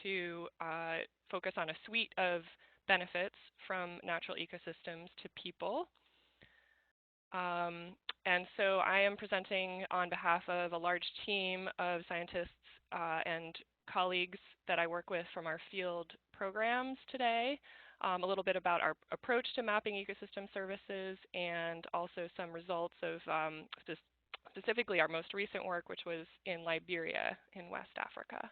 to focus on a suite of benefits from natural ecosystems to people. And so I am presenting on behalf of a large team of scientists and colleagues that I work with from our field programs today, a little bit about our approach to mapping ecosystem services, and also some results of specifically our most recent work, which was in Liberia in West Africa.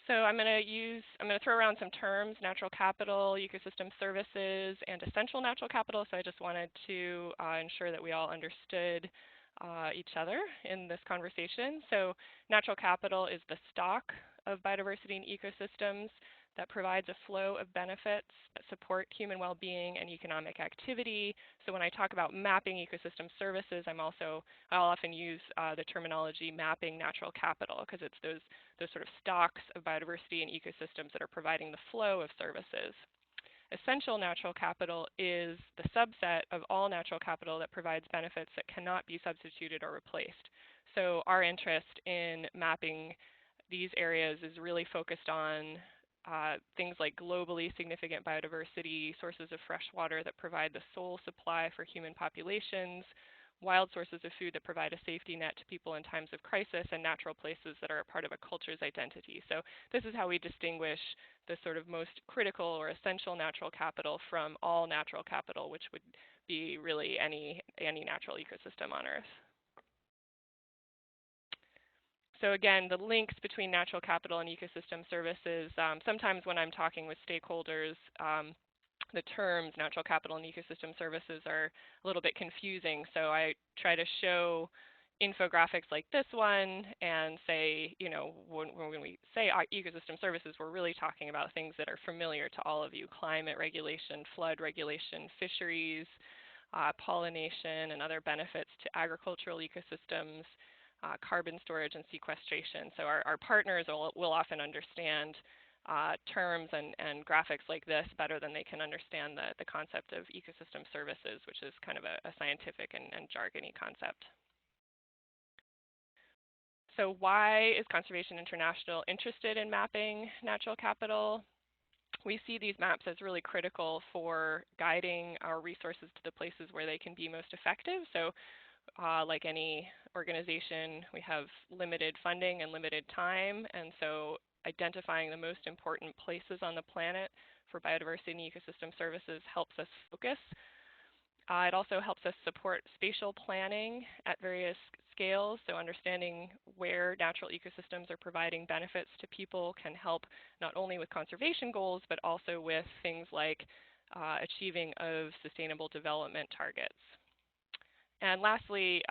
So I'm going to throw around some terms: natural capital, ecosystem services, and essential natural capital. So I just wanted to ensure that we all understood each other in this conversation. So natural capital is the stock of biodiversity and ecosystems that provides a flow of benefits that support human well-being and economic activity. So when I talk about mapping ecosystem services, I'll often use the terminology mapping natural capital, because it's those sort of stocks of biodiversity and ecosystems that are providing the flow of services. Essential natural capital is the subset of all natural capital that provides benefits that cannot be substituted or replaced. So our interest in mapping these areas is really focused on things like globally significant biodiversity, sources of fresh water that provide the sole supply for human populations, wild sources of food that provide a safety net to people in times of crisis, and natural places that are a part of a culture's identity. So this is how we distinguish the sort of most critical or essential natural capital from all natural capital, which would be really any natural ecosystem on Earth. So again, the links between natural capital and ecosystem services, sometimes when I'm talking with stakeholders, the terms natural capital and ecosystem services are a little bit confusing. So I try to show infographics like this one and say, when we say ecosystem services, we're really talking about things that are familiar to all of you: climate regulation, flood regulation, fisheries, pollination, and other benefits to agricultural ecosystems, carbon storage and sequestration. So our partners will often understand terms and graphics like this better than they can understand the concept of ecosystem services, which is kind of a scientific and jargony concept. So why is Conservation International interested in mapping natural capital? We see these maps as really critical for guiding our resources to the places where they can be most effective. So like any organization, we have limited funding and limited time, and so identifying the most important places on the planet for biodiversity and ecosystem services helps us focus. It also helps us support spatial planning at various scales, so understanding where natural ecosystems are providing benefits to people can help not only with conservation goals, but also with things like achieving of sustainable development targets. And lastly,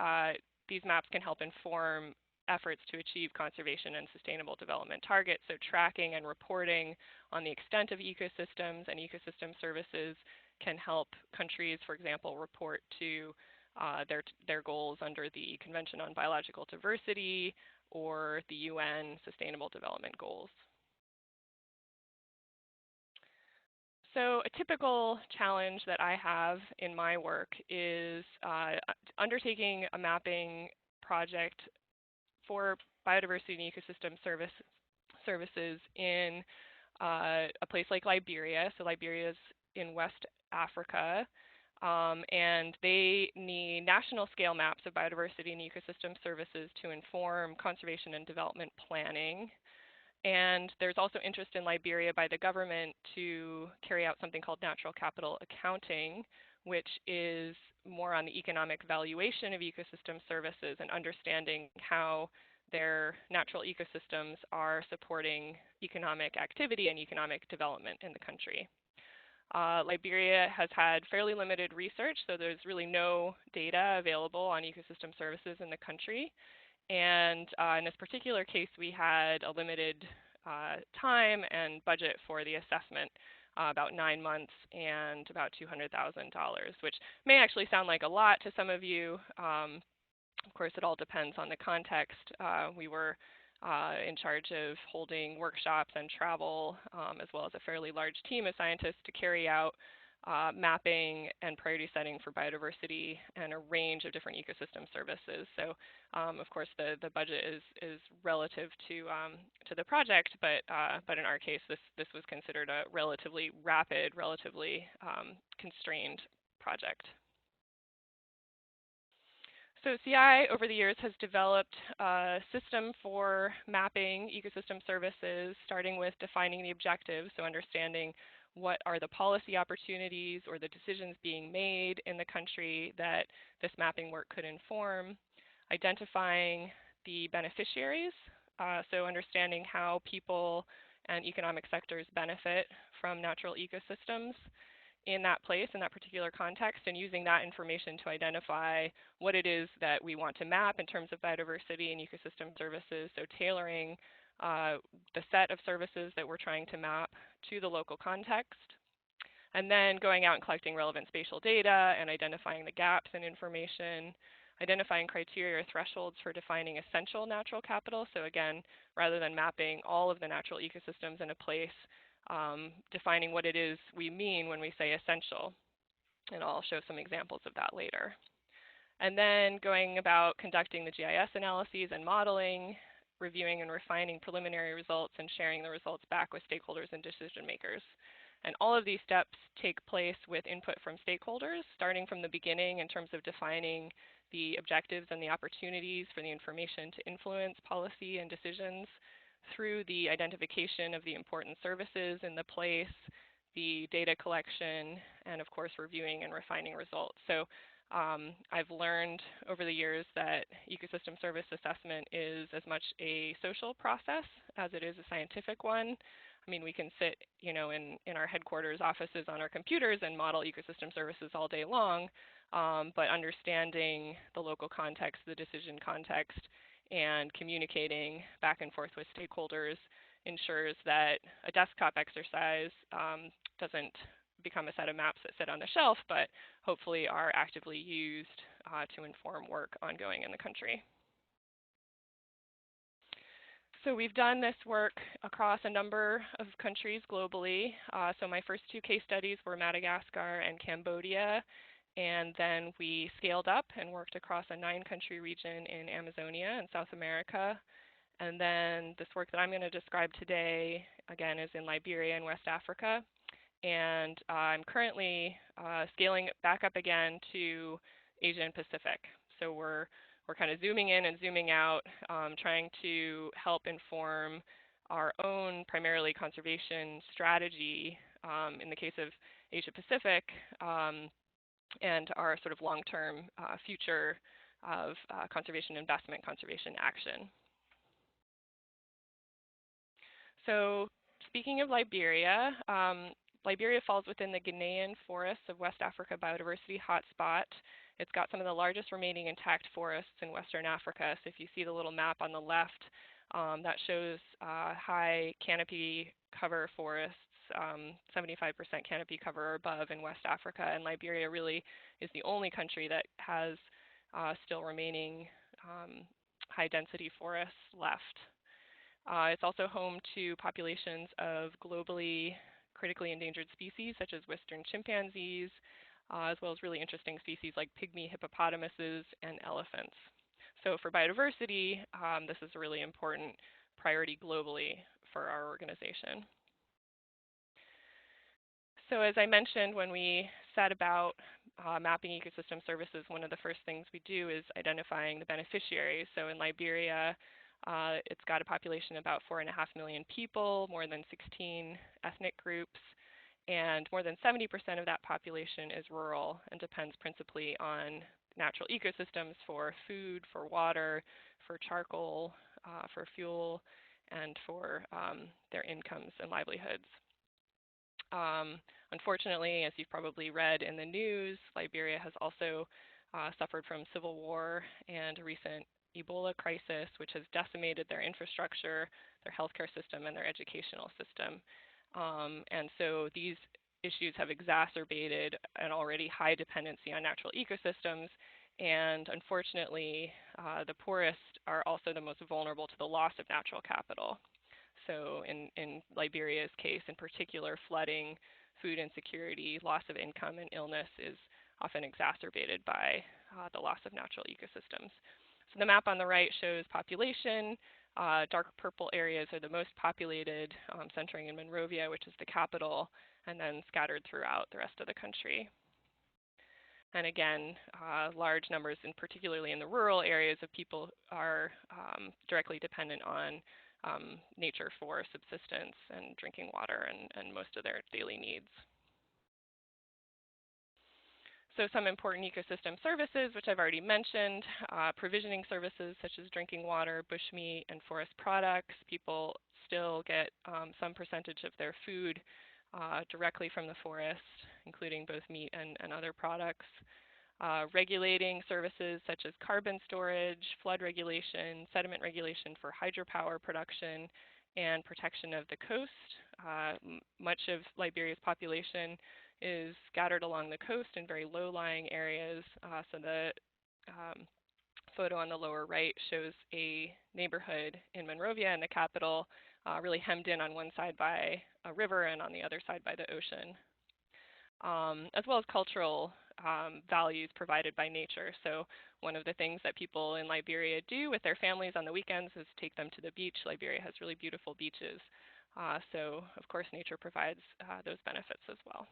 these maps can help inform efforts to achieve conservation and sustainable development targets. So tracking and reporting on the extent of ecosystems and ecosystem services can help countries, for example, report to their goals under the Convention on Biological Diversity or the UN Sustainable Development Goals. So a typical challenge that I have in my work is undertaking a mapping project for biodiversity and ecosystem services in a place like Liberia. So Liberia is in West Africa, and they need national scale maps of biodiversity and ecosystem services to inform conservation and development planning. And there's also interest in Liberia by the government to carry out something called natural capital accounting, which is more on the economic valuation of ecosystem services and understanding how their natural ecosystems are supporting economic activity and economic development in the country. Liberia has had fairly limited research, so there's really no data available on ecosystem services in the country. And in this particular case, we had a limited time and budget for the assessment, about 9 months and about $200,000, which may actually sound like a lot to some of you. Of course, it all depends on the context. We were in charge of holding workshops and travel, as well as a fairly large team of scientists to carry out mapping and priority setting for biodiversity and a range of different ecosystem services. So, of course, the budget is relative to the project, but in our case, this was considered a relatively rapid, relatively constrained project. So CI over the years has developed a system for mapping ecosystem services, starting with defining the objectives, so understanding what are the policy opportunities or the decisions being made in the country that this mapping work could inform, identifying the beneficiaries, so understanding how people and economic sectors benefit from natural ecosystems in that place, in that particular context, and using that information to identify what it is that we want to map in terms of biodiversity and ecosystem services, so tailoring the set of services that we're trying to map to the local context, and then going out and collecting relevant spatial data and identifying the gaps in information, identifying criteria or thresholds for defining essential natural capital. So again, rather than mapping all of the natural ecosystems in a place, defining what it is we mean when we say essential. And I'll show some examples of that later. And then going about conducting the GIS analyses and modeling, reviewing and refining preliminary results, and sharing the results back with stakeholders and decision makers. And all of these steps take place with input from stakeholders, starting from the beginning in terms of defining the objectives and the opportunities for the information to influence policy and decisions, through the identification of the important services in the place, the data collection, and of course reviewing and refining results. So I've learned over the years that ecosystem service assessment is as much a social process as it is a scientific one. I mean, we can sit, in our headquarters offices on our computers and model ecosystem services all day long, but understanding the local context, the decision context, and communicating back and forth with stakeholders ensures that a desktop exercise doesn't become a set of maps that sit on the shelf, but hopefully are actively used to inform work ongoing in the country. So we've done this work across a number of countries globally. So my first two case studies were Madagascar and Cambodia, and then we scaled up and worked across a 9-country region in Amazonia and South America. And then this work that I'm going to describe today, again, is in Liberia and West Africa. And I'm currently scaling back up again to Asia and Pacific. So we're kind of zooming in and zooming out, trying to help inform our own primarily conservation strategy in the case of Asia Pacific, and our sort of long-term future of conservation investment, conservation action. So speaking of Liberia, Liberia falls within the Ghanaian forests of West Africa biodiversity hotspot. It's got some of the largest remaining intact forests in Western Africa. So if you see the little map on the left, that shows high canopy cover forests, 75% canopy cover or above in West Africa, and Liberia really is the only country that has still remaining high density forests left. It's also home to populations of globally critically endangered species such as western chimpanzees, as well as really interesting species like pygmy hippopotamuses and elephants. So for biodiversity, this is a really important priority globally for our organization. So as I mentioned, when we set about mapping ecosystem services, one of the first things we do is identifying the beneficiaries. So in Liberia, it's got a population of about 4.5 million people, more than 16 ethnic groups, and more than 70% of that population is rural and depends principally on natural ecosystems for food, for water, for charcoal, for fuel, and for their incomes and livelihoods. Unfortunately, as you've probably read in the news, Liberia has also suffered from civil war and a recent Ebola crisis, which has decimated their infrastructure, their healthcare system, and their educational system. And so these issues have exacerbated an already high dependency on natural ecosystems. And unfortunately, the poorest are also the most vulnerable to the loss of natural capital. So in Liberia's case, in particular, flooding, food insecurity, loss of income, and illness is often exacerbated by the loss of natural ecosystems. So the map on the right shows population. Dark purple areas are the most populated, centering in Monrovia, which is the capital, and then scattered throughout the rest of the country. And again, large numbers, and particularly in the rural areas, of people are directly dependent on nature for subsistence and drinking water and most of their daily needs. So some important ecosystem services, which I've already mentioned, provisioning services such as drinking water, bushmeat, and forest products. People still get some percentage of their food directly from the forest, including both meat and other products. Regulating services such as carbon storage, flood regulation, sediment regulation for hydropower production, and protection of the coast. Much of Liberia's population is scattered along the coast in very low-lying areas. So the photo on the lower right shows a neighborhood in Monrovia, in the capital, really hemmed in on one side by a river and on the other side by the ocean. As well as cultural values provided by nature. So one of the things that people in Liberia do with their families on the weekends is take them to the beach. Liberia has really beautiful beaches. So of course nature provides those benefits as well.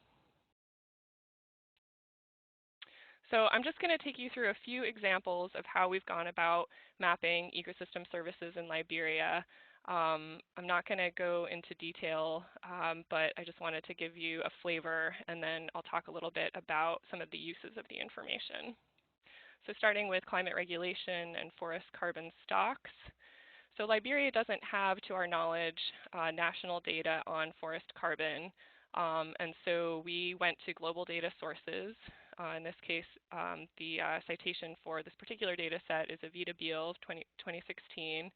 So I'm just going to take you through a few examples of how we've gone about mapping ecosystem services in Liberia. I'm not going to go into detail, but I just wanted to give you a flavor, and then I'll talk a little bit about some of the uses of the information. So starting with climate regulation and forest carbon stocks. So Liberia doesn't have, to our knowledge, national data on forest carbon, and so we went to global data sources. In this case, the citation for this particular data set is Avita Beal, 2016.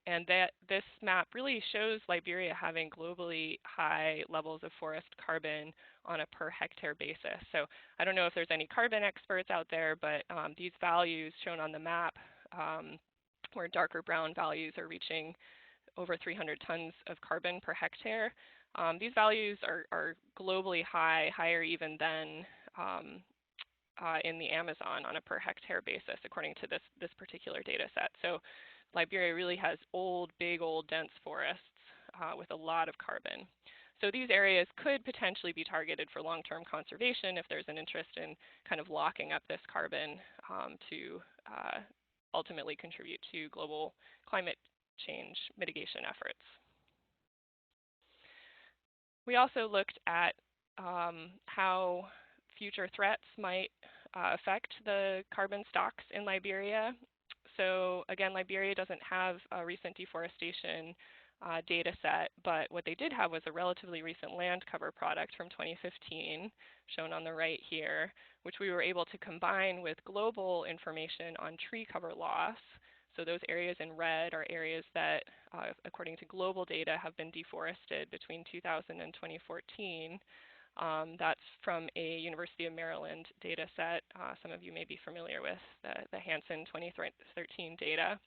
And this map really shows Liberia having globally high levels of forest carbon on a per hectare basis. So I don't know if there's any carbon experts out there, but these values shown on the map, where darker brown values are reaching over 300 tons of carbon per hectare. These values are globally high, higher even than in the Amazon on a per hectare basis, according to this particular data set. So Liberia really has big old dense forests with a lot of carbon. So these areas could potentially be targeted for long-term conservation if there's an interest in kind of locking up this carbon to ultimately contribute to global climate change mitigation efforts. We also looked at how future threats might affect the carbon stocks in Liberia. So again, Liberia doesn't have a recent deforestation data set, but what they did have was a relatively recent land cover product from 2015, shown on the right here, which we were able to combine with global information on tree cover loss. So those areas in red are areas that, according to global data, have been deforested between 2000 and 2014. That's from a University of Maryland data set. Some of you may be familiar with the Hansen 2013 data.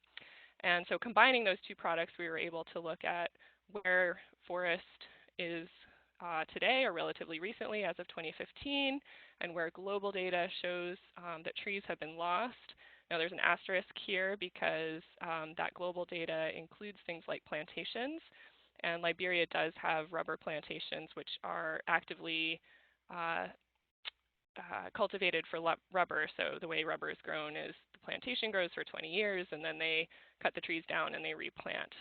And so combining those two products, we were able to look at where forest is today, or relatively recently as of 2015, and where global data shows that trees have been lost. Now there's an asterisk here because that global data includes things like plantations. And Liberia does have rubber plantations, which are actively cultivated for rubber. So the way rubber is grown is the plantation grows for 20 years, and then they cut the trees down and they replant.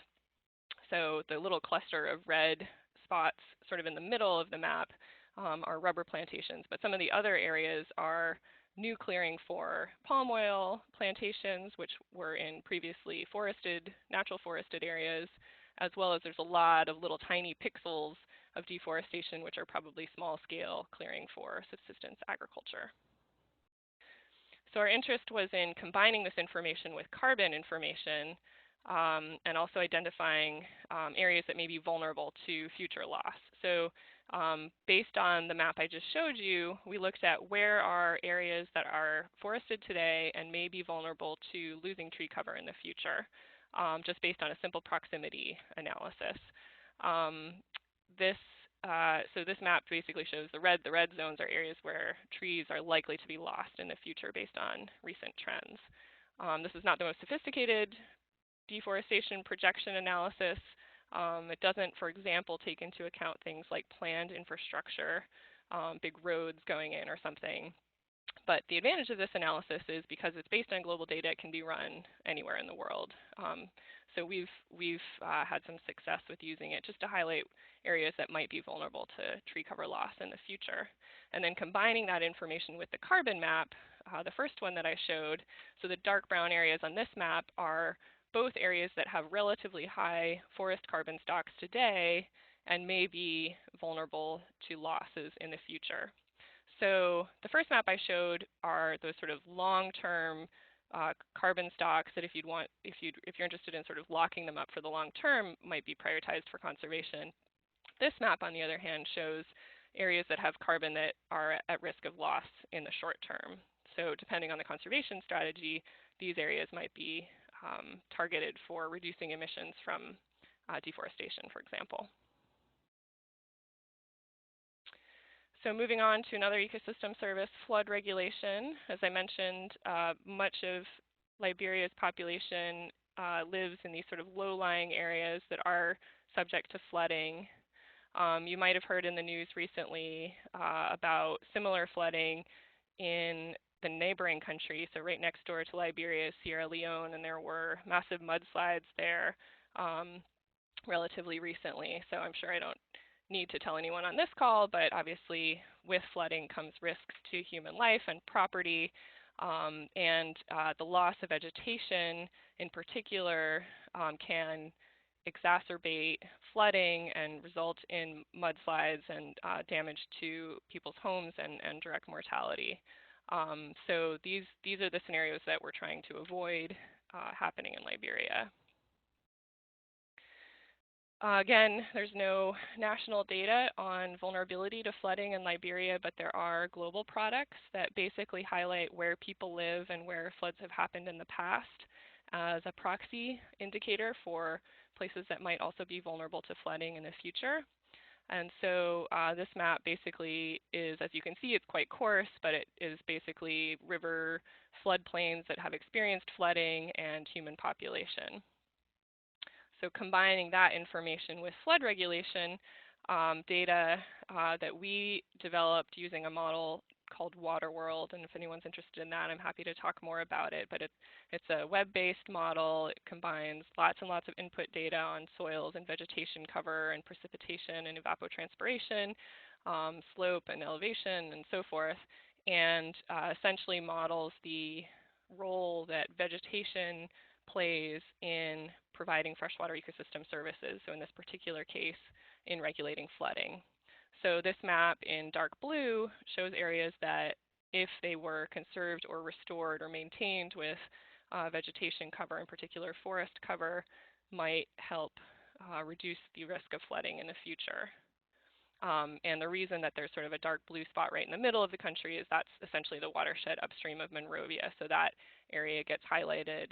So the little cluster of red spots sort of in the middle of the map are rubber plantations. But some of the other areas are new clearing for palm oil plantations, which were in previously forested, natural forested areas, as well as there's a lot of little tiny pixels of deforestation, which are probably small-scale clearing for subsistence agriculture. So our interest was in combining this information with carbon information and also identifying areas that may be vulnerable to future loss. So based on the map I just showed you, we looked at where are areas that are forested today and may be vulnerable to losing tree cover in the future, just based on a simple proximity analysis. This so this map basically shows the red zones are areas where trees are likely to be lost in the future based on recent trends. This is not the most sophisticated deforestation projection analysis. It doesn't, for example, take into account things like planned infrastructure, big roads going in or something. But the advantage of this analysis is because it's based on global data, it can be run anywhere in the world. So we've had some success with using it just to highlight areas that might be vulnerable to tree cover loss in the future. And then combining that information with the carbon map, the first one that I showed, so the dark brown areas on this map are both areas that have relatively high forest carbon stocks today and may be vulnerable to losses in the future. So the first map I showed are those sort of long-term carbon stocks that if you're interested in sort of locking them up for the long term, might be prioritized for conservation. This map, on the other hand, shows areas that have carbon that are at risk of loss in the short term. So depending on the conservation strategy, these areas might be targeted for reducing emissions from deforestation, for example. So moving on to another ecosystem service, flood regulation. As I mentioned, much of Liberia's population lives in these sort of low-lying areas that are subject to flooding. You might have heard in the news recently about similar flooding in the neighboring country, so right next door to Liberia, Sierra Leone, and there were massive mudslides there relatively recently. So I'm sure I don't need to tell anyone on this call, but obviously with flooding comes risks to human life and property, and the loss of vegetation in particular can exacerbate flooding and result in mudslides and damage to people's homes and direct mortality. So these are the scenarios that we're trying to avoid happening in Liberia. Again, there's no national data on vulnerability to flooding in Liberia, but there are global products that basically highlight where people live and where floods have happened in the past as a proxy indicator for places that might also be vulnerable to flooding in the future. And so this map basically is, as you can see, it's quite coarse, but it is basically river floodplains that have experienced flooding and human population. So combining that information with flood regulation data that we developed using a model called Water World, and if anyone's interested in that, I'm happy to talk more about it. But it's a web-based model. It combines lots and lots of input data on soils and vegetation cover and precipitation and evapotranspiration, slope and elevation, and so forth, and essentially models the role that vegetation plays in providing freshwater ecosystem services, so in this particular case, in regulating flooding. So this map in dark blue shows areas that if they were conserved or restored or maintained with vegetation cover, in particular forest cover, might help reduce the risk of flooding in the future. And the reason that there's sort of a dark blue spot right in the middle of the country is that's essentially the watershed upstream of Monrovia. So that area gets highlighted,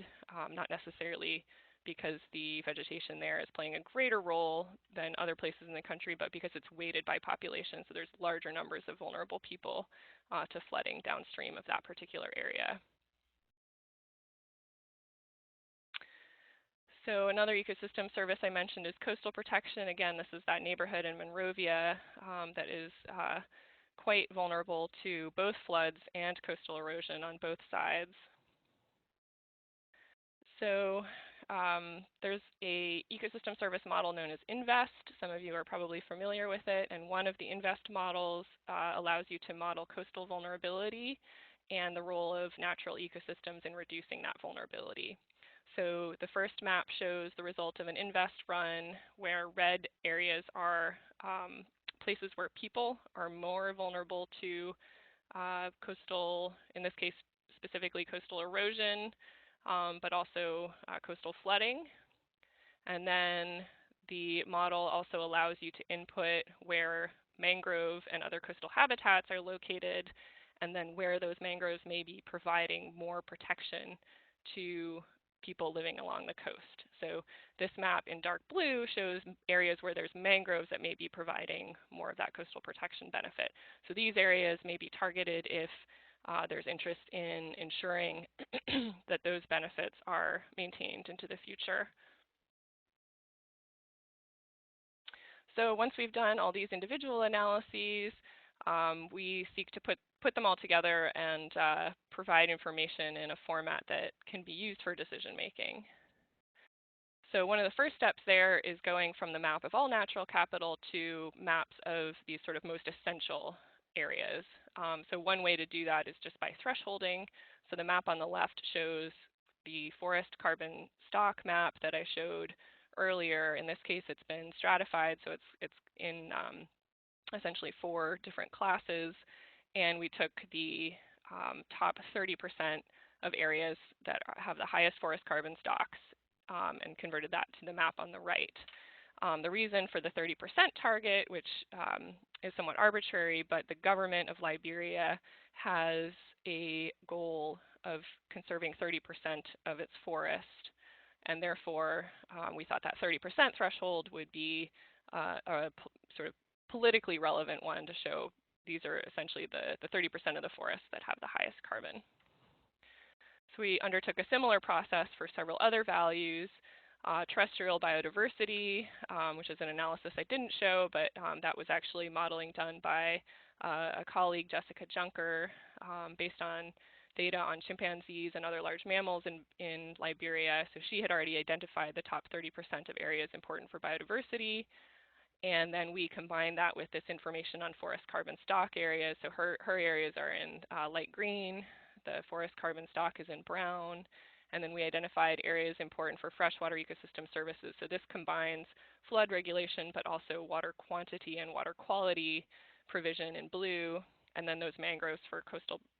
not necessarily because the vegetation there is playing a greater role than other places in the country, but because it's weighted by population. So there's larger numbers of vulnerable people to flooding downstream of that particular area. So another ecosystem service I mentioned is coastal protection. Again, this is that neighborhood in Monrovia that is quite vulnerable to both floods and coastal erosion on both sides. So there's a ecosystem service model known as INVEST. Some of you are probably familiar with it, and one of the INVEST models allows you to model coastal vulnerability and the role of natural ecosystems in reducing that vulnerability. So the first map shows the result of an INVEST run where red areas are places where people are more vulnerable to coastal, in this case specifically coastal erosion, but also coastal flooding. And then the model also allows you to input where mangrove and other coastal habitats are located, and then where those mangroves may be providing more protection to people living along the coast. So this map in dark blue shows areas where there's mangroves that may be providing more of that coastal protection benefit. So these areas may be targeted if there's interest in ensuring that those benefits are maintained into the future. So once we've done all these individual analyses, we seek to put them all together and provide information in a format that can be used for decision making. So one of the first steps there is going from the map of all natural capital to maps of these sort of most essential areas. So one way to do that is just by thresholding. So the map on the left shows the forest carbon stock map that I showed earlier. In this case, it's been stratified, so it's in essentially 4 different classes, and we took the top 30% of areas that have the highest forest carbon stocks and converted that to the map on the right. The reason for the 30% target, which is somewhat arbitrary, but the government of Liberia has a goal of conserving 30% of its forest, and therefore we thought that 30% threshold would be a sort of politically relevant one to show these are essentially the 30% of the forests that have the highest carbon. So we undertook a similar process for several other values. Terrestrial biodiversity, which is an analysis I didn't show, but that was actually modeling done by a colleague, Jessica Junker, based on data on chimpanzees and other large mammals in Liberia. So she had already identified the top 30% of areas important for biodiversity. And then we combined that with this information on forest carbon stock areas. So her areas are in light green. The forest carbon stock is in brown. And then we identified areas important for freshwater ecosystem services. So this combines flood regulation, but also water quantity and water quality provision in blue, and then those mangroves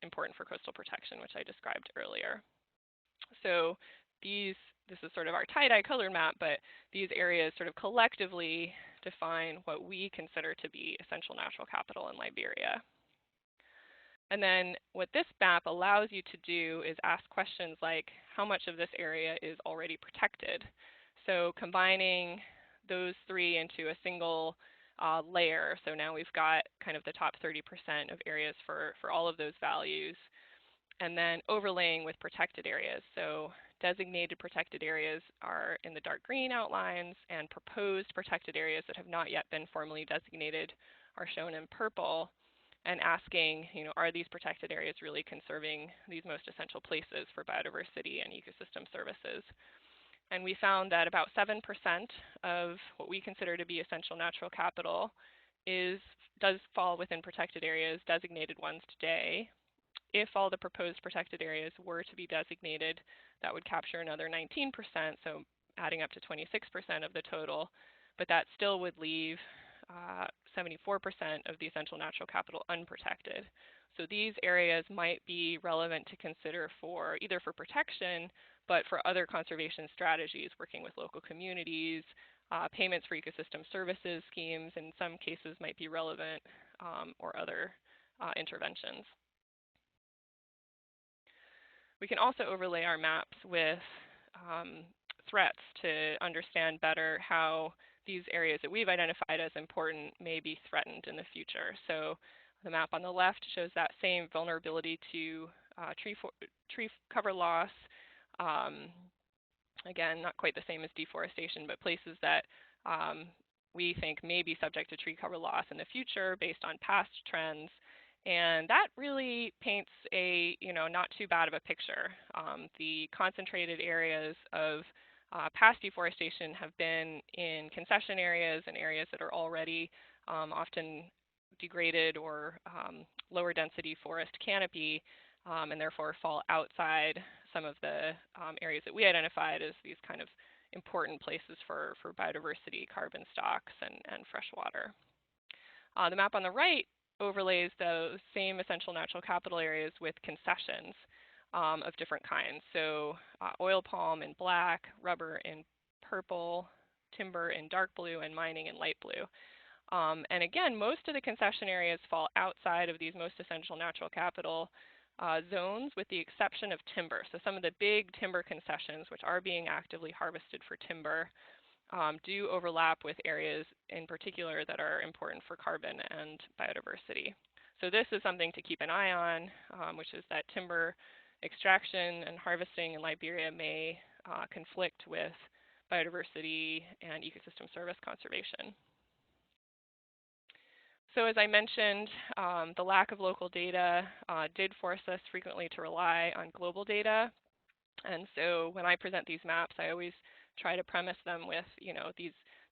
important for coastal protection, which I described earlier. So this is sort of our tie-dye colored map, but these areas sort of collectively define what we consider to be essential natural capital in Liberia. And then what this map allows you to do is ask questions like, how much of this area is already protected? So combining those 3 into a single layer. So now we've got kind of the top 30% of areas for all of those values, and then overlaying with protected areas. So designated protected areas are in the dark green outlines, and proposed protected areas that have not yet been formally designated are shown in purple, and asking, are these protected areas really conserving these most essential places for biodiversity and ecosystem services? And we found that about 7% of what we consider to be essential natural capital does fall within protected areas, designated ones today. If all the proposed protected areas were to be designated, that would capture another 19%, so adding up to 26% of the total, but that still would leave 74% of the essential natural capital unprotected. So these areas might be relevant to consider for either for protection, but for other conservation strategies, working with local communities, payments for ecosystem services schemes in some cases might be relevant, or other interventions. We can also overlay our maps with threats to understand better how these areas that we've identified as important may be threatened in the future. So the map on the left shows that same vulnerability to tree cover loss. Again, not quite the same as deforestation, but places that we think may be subject to tree cover loss in the future based on past trends. And that really paints a not too bad of a picture. The concentrated areas of past deforestation have been in concession areas and areas that are already often degraded or lower density forest canopy, and therefore fall outside some of the areas that we identified as these kind of important places for biodiversity, carbon stocks, and fresh water. The map on the right overlays those same essential natural capital areas with concessions of different kinds. So oil palm in black, rubber in purple, timber in dark blue, and mining in light blue. And again, most of the concession areas fall outside of these most essential natural capital zones with the exception of timber. So some of the big timber concessions, which are being actively harvested for timber, do overlap with areas in particular that are important for carbon and biodiversity. So this is something to keep an eye on, which is that timber extraction and harvesting in Liberia may conflict with biodiversity and ecosystem service conservation. So as I mentioned, the lack of local data did force us frequently to rely on global data. And so when I present these maps, I always try to premise them with,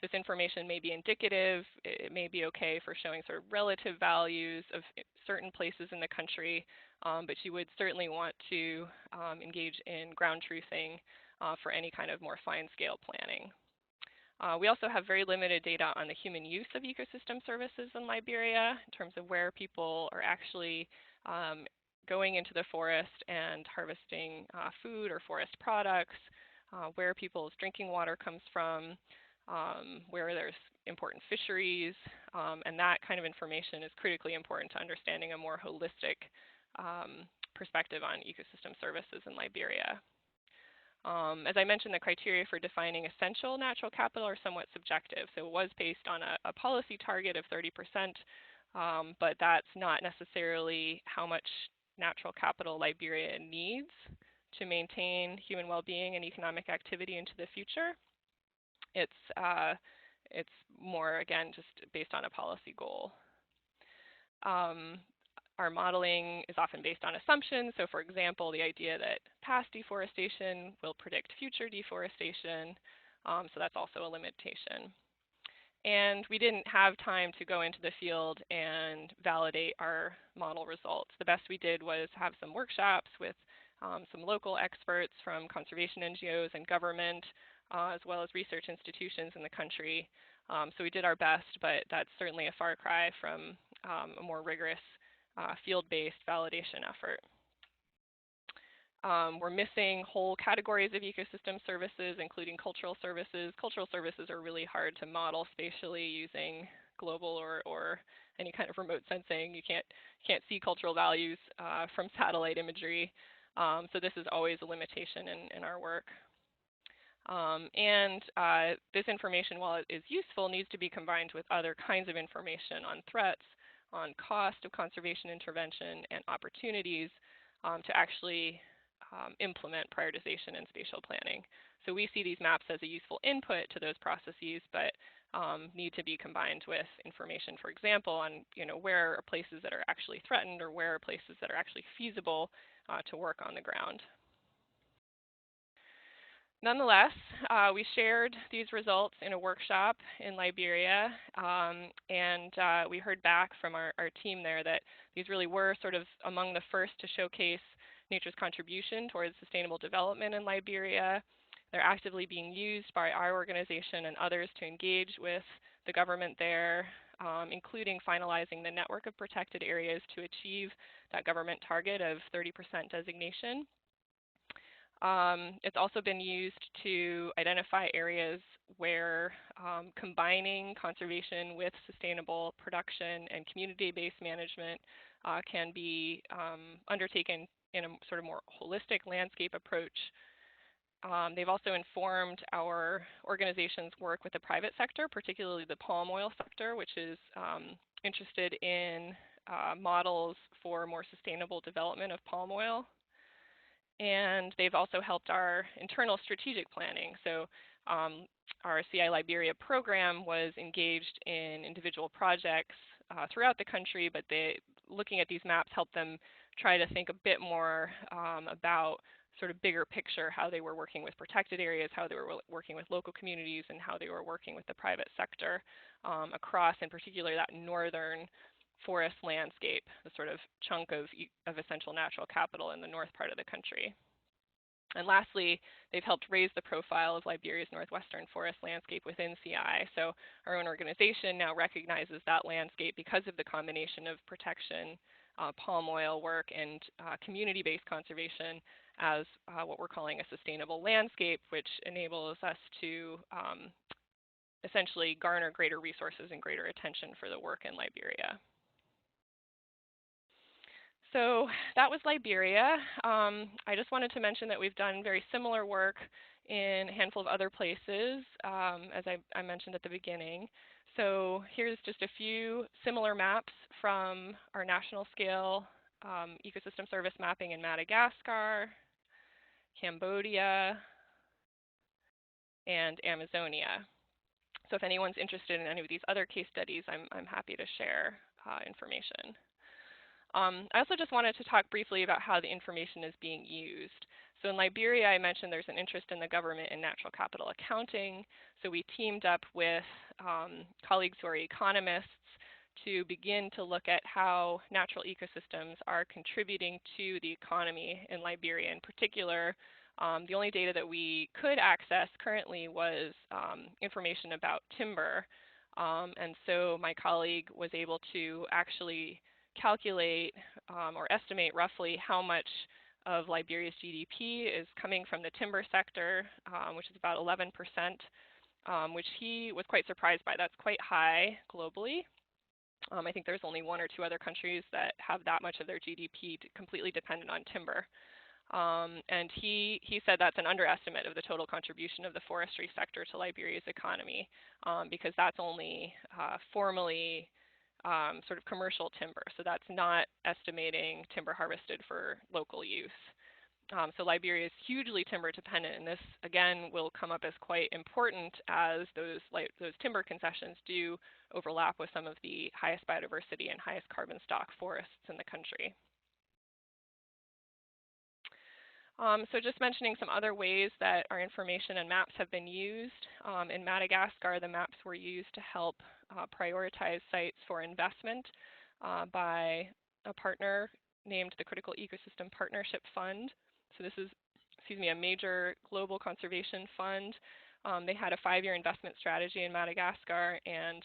this information may be indicative, it may be okay for showing sort of relative values of certain places in the country, but you would certainly want to engage in ground truthing for any kind of more fine-scale planning. We also have very limited data on the human use of ecosystem services in Liberia in terms of where people are actually going into the forest and harvesting food or forest products, where people's drinking water comes from, where there's important fisheries, and that kind of information is critically important to understanding a more holistic perspective on ecosystem services in Liberia. As I mentioned, the criteria for defining essential natural capital are somewhat subjective. So it was based on a policy target of 30%, but that's not necessarily how much natural capital Liberia needs to maintain human well-being and economic activity into the future. It's more, again, just based on a policy goal. Our modeling is often based on assumptions. So for example, the idea that past deforestation will predict future deforestation. So that's also a limitation. And we didn't have time to go into the field and validate our model results. The best we did was have some workshops with some local experts from conservation NGOs and government, as well as research institutions in the country. So we did our best, but that's certainly a far cry from a more rigorous field-based validation effort. We're missing whole categories of ecosystem services, including cultural services. Cultural services are really hard to model spatially using global or any kind of remote sensing. You can't see cultural values from satellite imagery. So this is always a limitation in our work. This information, while it is useful, needs to be combined with other kinds of information on threats, on cost of conservation intervention, and opportunities to actually implement prioritization and spatial planning. So we see these maps as a useful input to those processes, but need to be combined with information, for example, on where are places that are actually threatened or where are places that are actually feasible to work on the ground. Nonetheless, we shared these results in a workshop in Liberia, and we heard back from our team there that these really were sort of among the first to showcase nature's contribution towards sustainable development in Liberia. They're actively being used by our organization and others to engage with the government there, including finalizing the network of protected areas to achieve that government target of 30% designation. It's also been used to identify areas where combining conservation with sustainable production and community-based management can be undertaken in a sort of more holistic landscape approach. They've also informed our organization's work with the private sector, particularly the palm oil sector, which is interested in models for more sustainable development of palm oil. And they've also helped our internal strategic planning. So our CI Liberia program was engaged in individual projects throughout the country, but looking at these maps helped them try to think a bit more about sort of bigger picture, how they were working with protected areas, how they were working with local communities, and how they were working with the private sector across, in particular, that northern forest landscape, the sort of chunk of essential natural capital in the north part of the country. And lastly, they've helped raise the profile of Liberia's northwestern forest landscape within CI. So our own organization now recognizes that landscape because of the combination of protection, palm oil work, and community-based conservation as what we're calling a sustainable landscape, which enables us to essentially garner greater resources and greater attention for the work in Liberia. So that was Liberia. I just wanted to mention that we've done very similar work in a handful of other places, as I mentioned at the beginning. So here's just a few similar maps from our national scale ecosystem service mapping in Madagascar, Cambodia, and Amazonia. So if anyone's interested in any of these other case studies, I'm happy to share information. I also just wanted to talk briefly about how the information is being used. So in Liberia, I mentioned there's an interest in the government in natural capital accounting. So we teamed up with colleagues who are economists to begin to look at how natural ecosystems are contributing to the economy in Liberia. In particular, the only data that we could access currently was information about timber. And so my colleague was able to actually calculate or estimate roughly how much of Liberia's GDP is coming from the timber sector, which is about 11%, which he was quite surprised by. That's quite high globally. I think there's only one or two other countries that have that much of their GDP completely dependent on timber. And he said that's an underestimate of the total contribution of the forestry sector to Liberia's economy, because that's only formally sort of commercial timber. So that's not estimating timber harvested for local use. So Liberia is hugely timber dependent, and this again will come up as quite important as those timber concessions do overlap with some of the highest biodiversity and highest carbon stock forests in the country. So just mentioning some other ways that our information and maps have been used. In Madagascar, the maps were used to help prioritize sites for investment by a partner named the Critical Ecosystem Partnership Fund. So this is, a major global conservation fund. They had a 5-year investment strategy in Madagascar and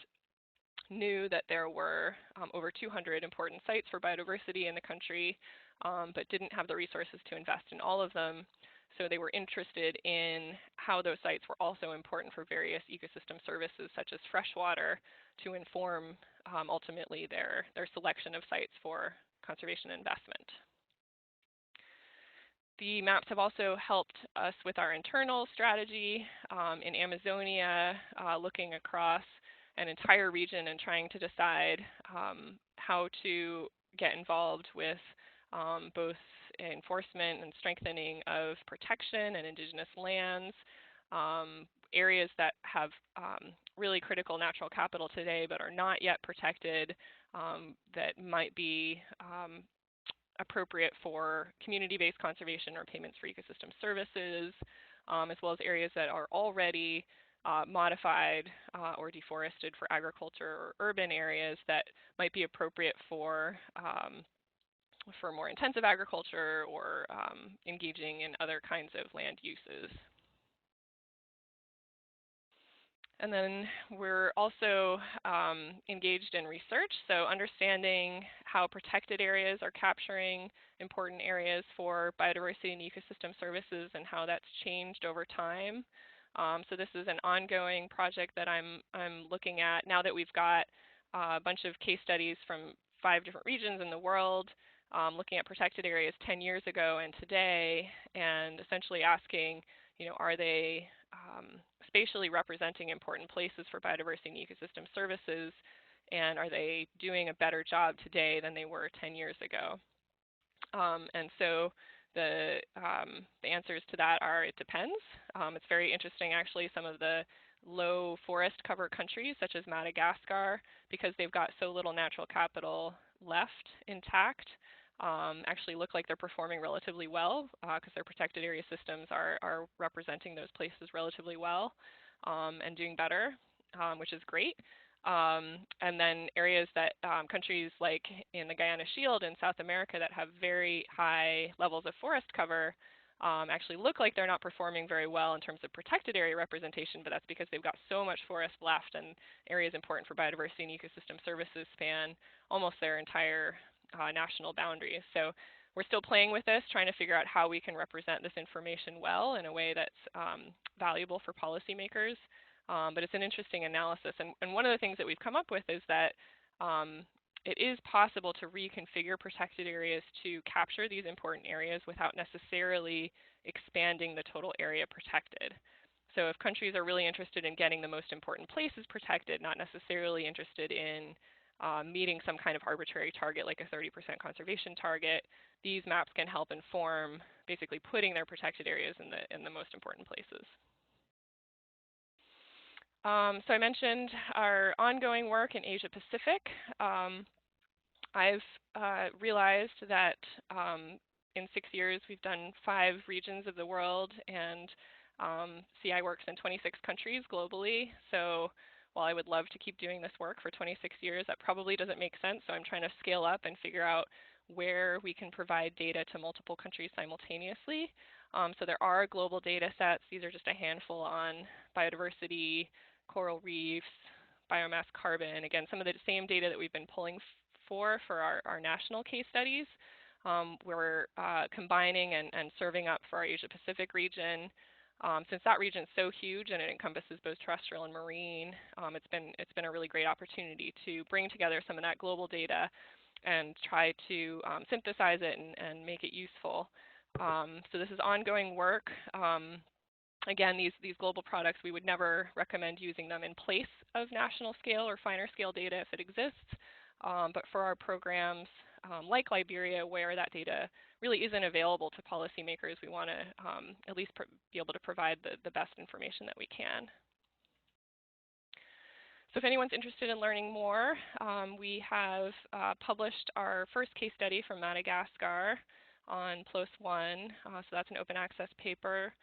knew that there were over 200 important sites for biodiversity in the country, but didn't have the resources to invest in all of them. So they were interested in how those sites were also important for various ecosystem services, such as freshwater, to inform ultimately their selection of sites for conservation investment. The maps have also helped us with our internal strategy in Amazonia, looking across an entire region and trying to decide how to get involved with both enforcement and strengthening of protection and indigenous lands, areas that have really critical natural capital today but are not yet protected, that might be appropriate for community-based conservation or payments for ecosystem services, as well as areas that are already modified or deforested for agriculture, or urban areas that might be appropriate for more intensive agriculture or engaging in other kinds of land uses. And then we're also engaged in research, so understanding how protected areas are capturing important areas for biodiversity and ecosystem services and how that's changed over time. So this is an ongoing project that I'm looking at now that we've got a bunch of case studies from 5 different regions in the world, looking at protected areas 10 years ago and today, and essentially asking, are they spatially representing important places for biodiversity and ecosystem services, and are they doing a better job today than they were 10 years ago? And so the answers to that are it depends. It's very interesting, actually, some of the low forest cover countries, such as Madagascar, because they've got so little natural capital left intact, actually look like they're performing relatively well because their protected area systems are representing those places relatively well and doing better, which is great. And then areas that countries like in the Guyana Shield in South America that have very high levels of forest cover actually look like they're not performing very well in terms of protected area representation, but that's because they've got so much forest left, and areas important for biodiversity and ecosystem services span almost their entire national boundaries. So we're still playing with this, trying to figure out how we can represent this information well in a way that's valuable for policymakers. But it's an interesting analysis. And one of the things that we've come up with is that it is possible to reconfigure protected areas to capture these important areas without necessarily expanding the total area protected. So if countries are really interested in getting the most important places protected, not necessarily interested in meeting some kind of arbitrary target like a 30% conservation target, these maps can help inform basically putting their protected areas in the most important places. So I mentioned our ongoing work in Asia Pacific. I've realized that in 6 years we've done 5 regions of the world, and CI works in 26 countries globally. So while I would love to keep doing this work for 26 years, that probably doesn't make sense. So I'm trying to scale up and figure out where we can provide data to multiple countries simultaneously. So there are global data sets. These are just a handful on biodiversity, coral reefs, biomass carbon. Again, some of the same data that we've been pulling for our national case studies. We're combining and serving up for our Asia Pacific region. Since that region is so huge and it encompasses both terrestrial and marine, it's been a really great opportunity to bring together some of that global data and try to synthesize it and make it useful. So this is ongoing work. Again, these global products, we would never recommend using them in place of national scale or finer scale data if it exists. But for our programs like Liberia, where that data really isn't available to policymakers, we want to at least be able to provide the best information that we can. So if anyone's interested in learning more, we have published our first case study from Madagascar on PLOS One. So that's an open access paper.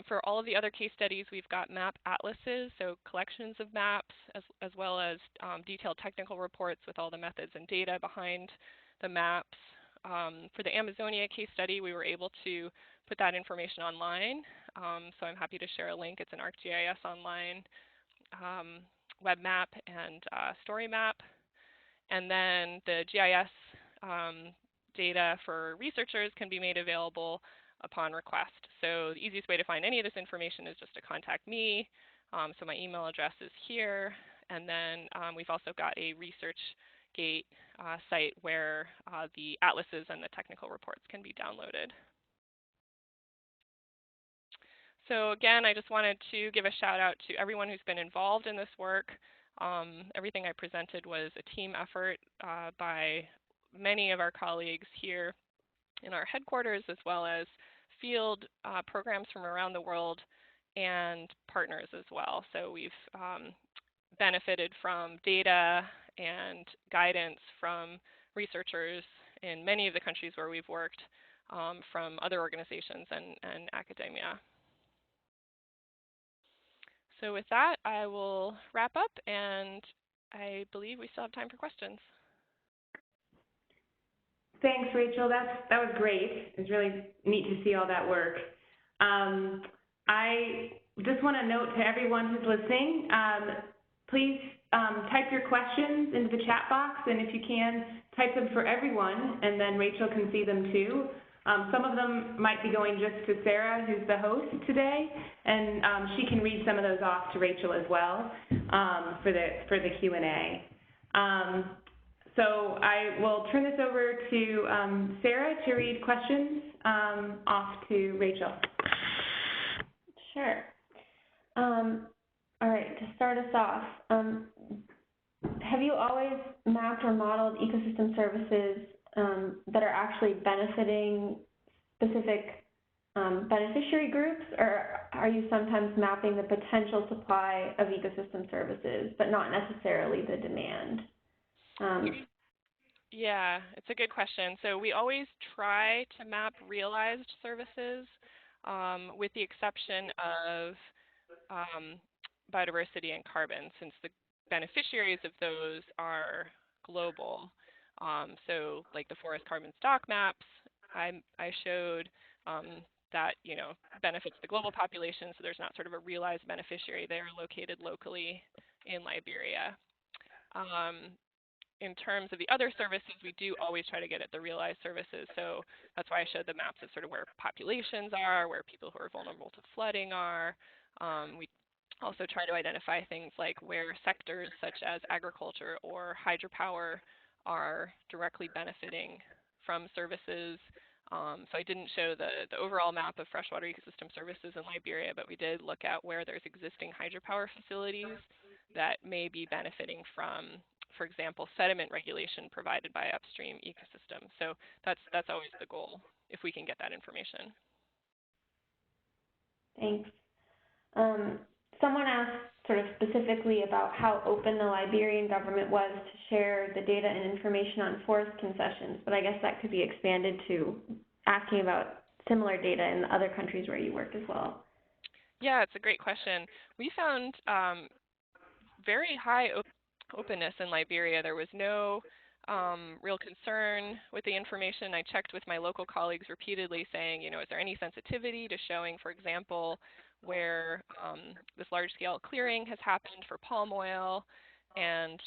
For all of the other case studies, we've got map atlases, so collections of maps, as well as detailed technical reports with all the methods and data behind the maps. For the Amazonia case study, we were able to put that information online. So I'm happy to share a link. It's an ArcGIS online web map and story map. And then the GIS data for researchers can be made available upon request. So the easiest way to find any of this information is just to contact me. So my email address is here. And then we've also got a ResearchGate site where the atlases and the technical reports can be downloaded. So again, I just wanted to give a shout out to everyone who's been involved in this work. Everything I presented was a team effort by many of our colleagues here in our headquarters, as well as field programs from around the world and partners as well. So we've benefited from data and guidance from researchers in many of the countries where we've worked, from other organizations and academia. So with that, I will wrap up, and I believe we still have time for questions. Thanks, Rachel. That was great. It's really neat to see all that work. I just want to note to everyone who's listening, please type your questions into the chat box, and if you can, type them for everyone, and then Rachel can see them too. Some of them might be going just to Sarah, who's the host today, and she can read some of those off to Rachel as well for the Q&A. So I will turn this over to Sarah to read questions off to Rachel. Sure. All right, to start us off, have you always mapped or modeled ecosystem services that are actually benefiting specific beneficiary groups, or are you sometimes mapping the potential supply of ecosystem services, but not necessarily the demand? Yeah, it's a good question. So we always try to map realized services, with the exception of biodiversity and carbon, since the beneficiaries of those are global. So like the forest carbon stock maps, I showed that, you know, benefits the global population, so there's not sort of a realized beneficiary. They are located locally in Liberia. In terms of the other services, we do always try to get at the realized services. So that's why I showed the maps of sort of where populations are, where people who are vulnerable to flooding are. We also try to identify things like where sectors such as agriculture or hydropower are directly benefiting from services. So I didn't show the overall map of freshwater ecosystem services in Liberia, but we did look at where there's existing hydropower facilities that may be benefiting from, for example, sediment regulation provided by upstream ecosystems. So that's always the goal, if we can get that information. Thanks. Someone asked sort of specifically about how open the Liberian government was to share the data and information on forest concessions, but I guess that could be expanded to asking about similar data in the other countries where you work as well. Yeah, it's a great question. We found very high openness in Liberia. There was no real concern with the information. I checked with my local colleagues repeatedly saying, is there any sensitivity to showing, for example, where this large-scale clearing has happened for palm oil? And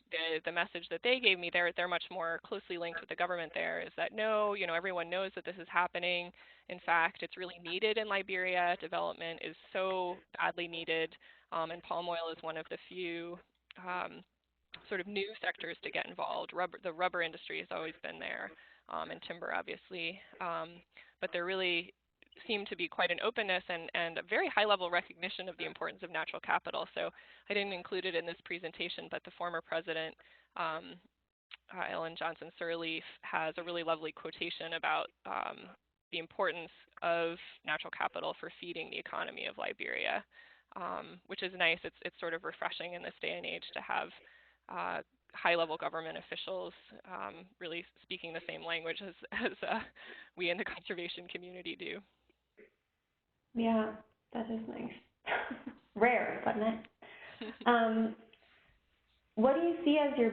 the message that they gave me, they're much more closely linked with the government there, is that no, everyone knows that this is happening. In fact, it's really needed in Liberia. Development is so badly needed, and palm oil is one of the few sort of new sectors to get involved. The rubber industry has always been there, and timber, obviously. But there really seemed to be quite an openness and a very high level recognition of the importance of natural capital. So I didn't include it in this presentation, but the former president, Ellen Johnson Sirleaf, has a really lovely quotation about the importance of natural capital for feeding the economy of Liberia, which is nice. It's sort of refreshing in this day and age to have high-level government officials really speaking the same language as we in the conservation community do. Yeah, that is nice. Rare, but nice. What do you see as your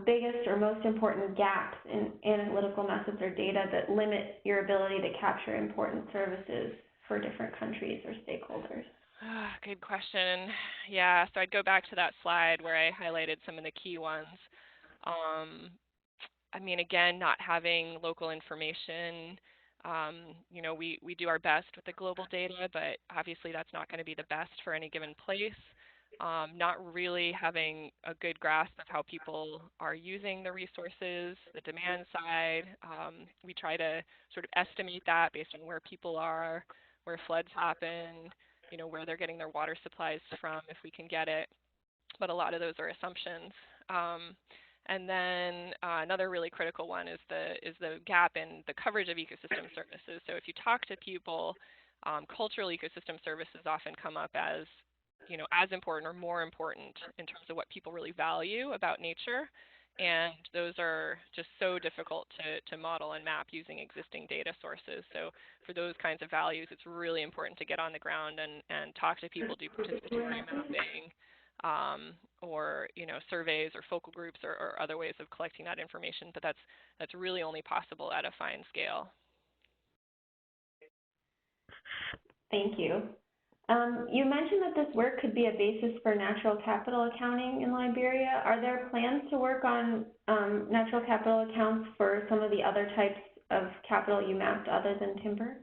biggest or most important gaps in analytical methods or data that limit your ability to capture important services for different countries or stakeholders? Good question. Yeah, so I'd go back to that slide where I highlighted some of the key ones. I mean, again, not having local information. We do our best with the global data, but obviously that's not going to be the best for any given place. Not really having a good grasp of how people are using the resources, the demand side. We try to sort of estimate that based on where people are, where floods happen, where they're getting their water supplies from, if we can get it. But a lot of those are assumptions. And then another really critical one is the gap in the coverage of ecosystem services. So if you talk to people, cultural ecosystem services often come up as important or more important in terms of what people really value about nature. And those are just so difficult to model and map using existing data sources. So for those kinds of values, it's really important to get on the ground and talk to people, do participatory mapping, or surveys or focal groups or other ways of collecting that information. But that's really only possible at a fine scale. Thank you. You mentioned that this work could be a basis for natural capital accounting in Liberia. Are there plans to work on natural capital accounts for some of the other types of capital you mapped other than timber?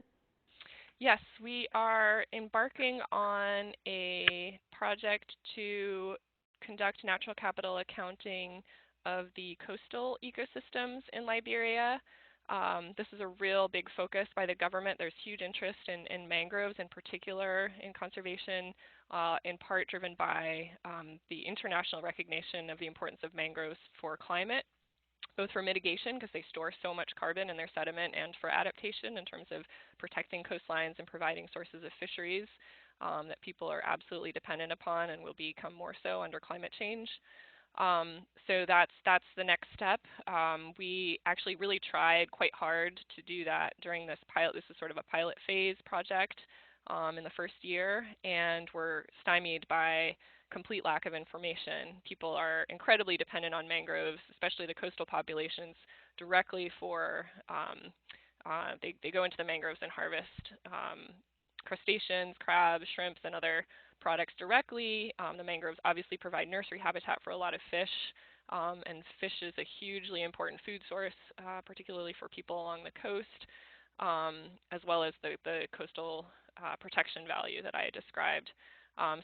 Yes, we are embarking on a project to conduct natural capital accounting of the coastal ecosystems in Liberia. This is a real big focus by the government. There's huge interest in mangroves in particular in conservation, in part driven by the international recognition of the importance of mangroves for climate, both for mitigation because they store so much carbon in their sediment, and for adaptation in terms of protecting coastlines and providing sources of fisheries that people are absolutely dependent upon and will become more so under climate change. So that's the next step. We actually really tried quite hard to do that during this pilot. This is sort of a pilot phase project in the first year, and we're stymied by complete lack of information. People are incredibly dependent on mangroves, especially the coastal populations, directly for, they go into the mangroves and harvest crustaceans, crabs, shrimps, and other products directly. The mangroves obviously provide nursery habitat for a lot of fish, and fish is a hugely important food source, particularly for people along the coast, as well as the coastal protection value that I described.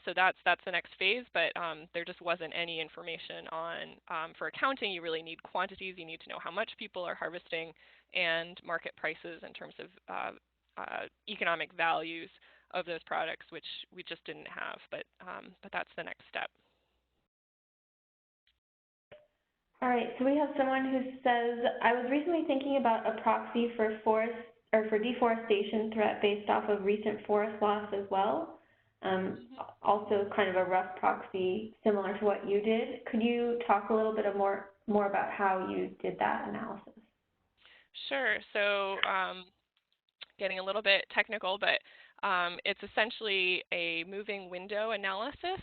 So that's the next phase, but there just wasn't any information on, for accounting, you really need quantities, you need to know how much people are harvesting, and market prices in terms of economic values of those products, which we just didn't have, but that's the next step. All right, so we have someone who says, I was recently thinking about a proxy for forest or for deforestation threat based off of recent forest loss as well. Also kind of a rough proxy similar to what you did. Could you talk a little bit more about how you did that analysis? Sure. So getting a little bit technical, but it's essentially a moving window analysis.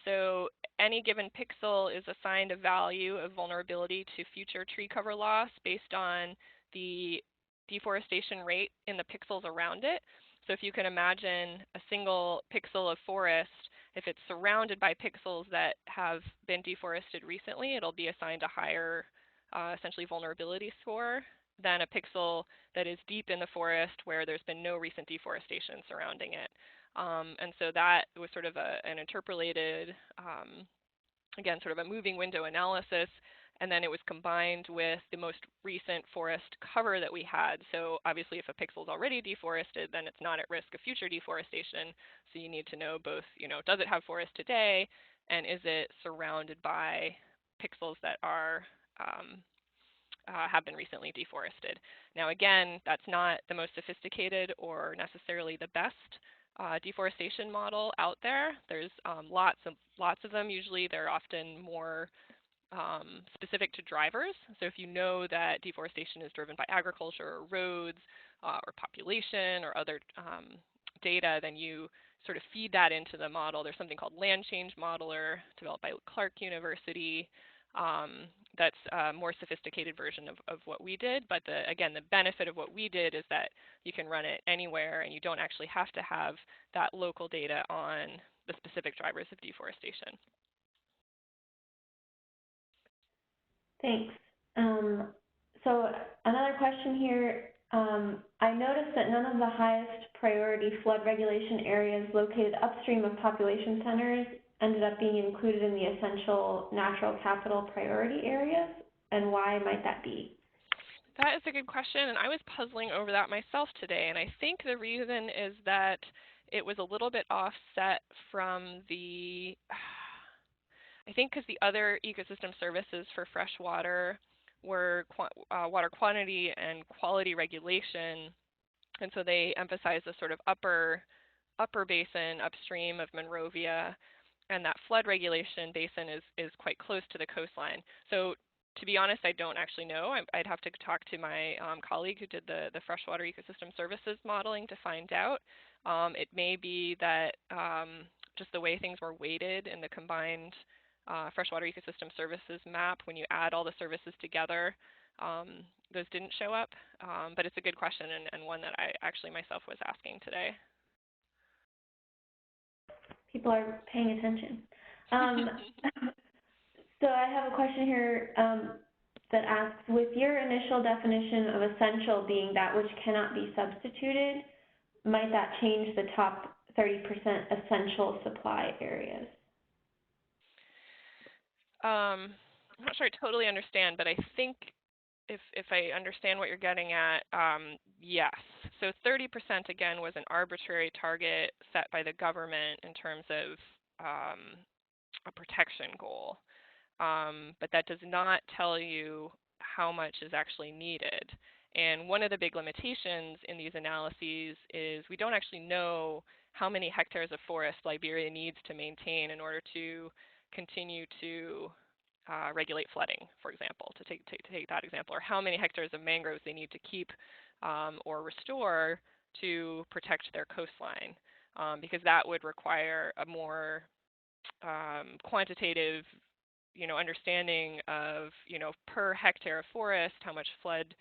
So any given pixel is assigned a value of vulnerability to future tree cover loss based on the deforestation rate in the pixels around it. So if you can imagine a single pixel of forest, if it's surrounded by pixels that have been deforested recently, it'll be assigned a higher essentially vulnerability score than a pixel that is deep in the forest where there's been no recent deforestation surrounding it. And so that was sort of an interpolated, again, sort of a moving window analysis, and then it was combined with the most recent forest cover that we had. So obviously if a pixel is already deforested, then it's not at risk of future deforestation. So you need to know both, does it have forest today, and is it surrounded by pixels that are have been recently deforested. Now again, that's not the most sophisticated or necessarily the best deforestation model out there. There's lots of them. Usually they're often more specific to drivers. So if you know that deforestation is driven by agriculture or roads or population or other data, then you sort of feed that into the model. There's something called Land Change Modeler developed by Clark University. That's a more sophisticated version of what we did. But again, the benefit of what we did is that you can run it anywhere and you don't actually have to have that local data on the specific drivers of deforestation. Thanks. So another question here. I noticed that none of the highest priority flood regulation areas located upstream of population centers ended up being included in the essential natural capital priority areas, and why might that be? That is a good question, and I was puzzling over that myself today, and I think the reason is that it was a little bit offset from the, I think because the other ecosystem services for freshwater were water quantity and quality regulation, and so they emphasize the sort of upper basin upstream of Monrovia, and that flood regulation basin is quite close to the coastline. So to be honest, I don't actually know. I'd have to talk to my colleague who did the freshwater ecosystem services modeling to find out. It may be that just the way things were weighted in the combined freshwater ecosystem services map, when you add all the services together, those didn't show up. But it's a good question and one that I actually myself was asking today. People are paying attention. So I have a question here that asks, with your initial definition of essential being that which cannot be substituted, might that change the top 30% essential supply areas? I'm not sure I totally understand, but I think if I understand what you're getting at, yes. So 30% again was an arbitrary target set by the government in terms of a protection goal. But that does not tell you how much is actually needed. And one of the big limitations in these analyses is we don't actually know how many hectares of forest Liberia needs to maintain in order to continue to regulate flooding, for example, to take that example, or how many hectares of mangroves they need to keep or restore to protect their coastline, because that would require a more quantitative understanding of, per hectare of forest, how much flood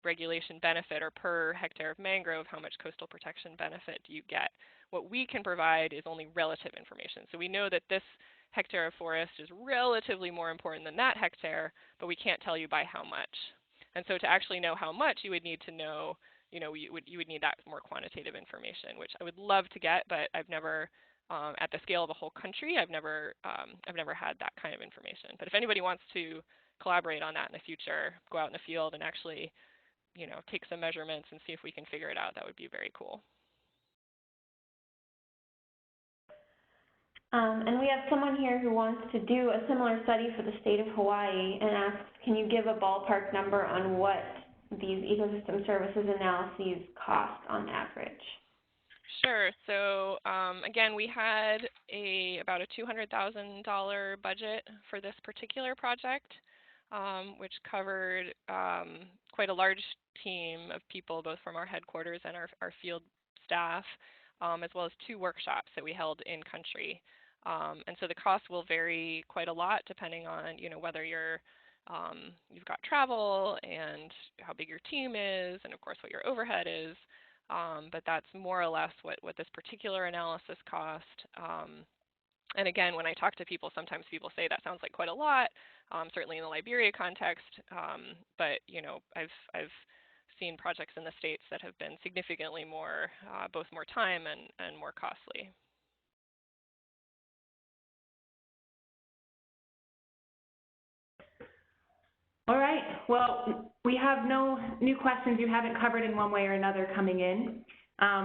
regulation benefit, or per hectare of mangrove, how much coastal protection benefit do you get. What we can provide is only relative information. So we know that this hectare of forest is relatively more important than that hectare, but we can't tell you by how much. And so to actually know how much, you would need to know, you would need that more quantitative information, which I would love to get, but I've never, at the scale of a whole country, I've never had that kind of information. But if anybody wants to collaborate on that in the future, go out in the field and actually, take some measurements and see if we can figure it out, that would be very cool. And we have someone here who wants to do a similar study for the state of Hawaii and asks, can you give a ballpark number on what these ecosystem services analyses cost on average? Sure. So again, we had about a $200,000 budget for this particular project, which covered quite a large team of people, both from our headquarters and our field staff, as well as 2 workshops that we held in country. And so the cost will vary quite a lot depending on, whether you've got travel and how big your team is, and of course what your overhead is. But that's more or less what this particular analysis cost. And again, when I talk to people, sometimes people say that sounds like quite a lot, certainly in the Liberia context. But I've seen projects in the States that have been significantly more, both more time and more costly. All right. Well, we have no new questions you haven't covered in one way or another coming in.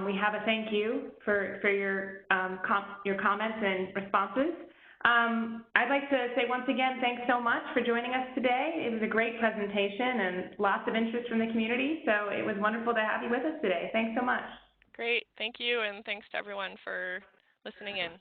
We have a thank you for your comments and responses. I'd like to say once again, thanks so much for joining us today. It was a great presentation and lots of interest from the community, so it was wonderful to have you with us today. Thanks so much. Great. Thank you, and thanks to everyone for listening in.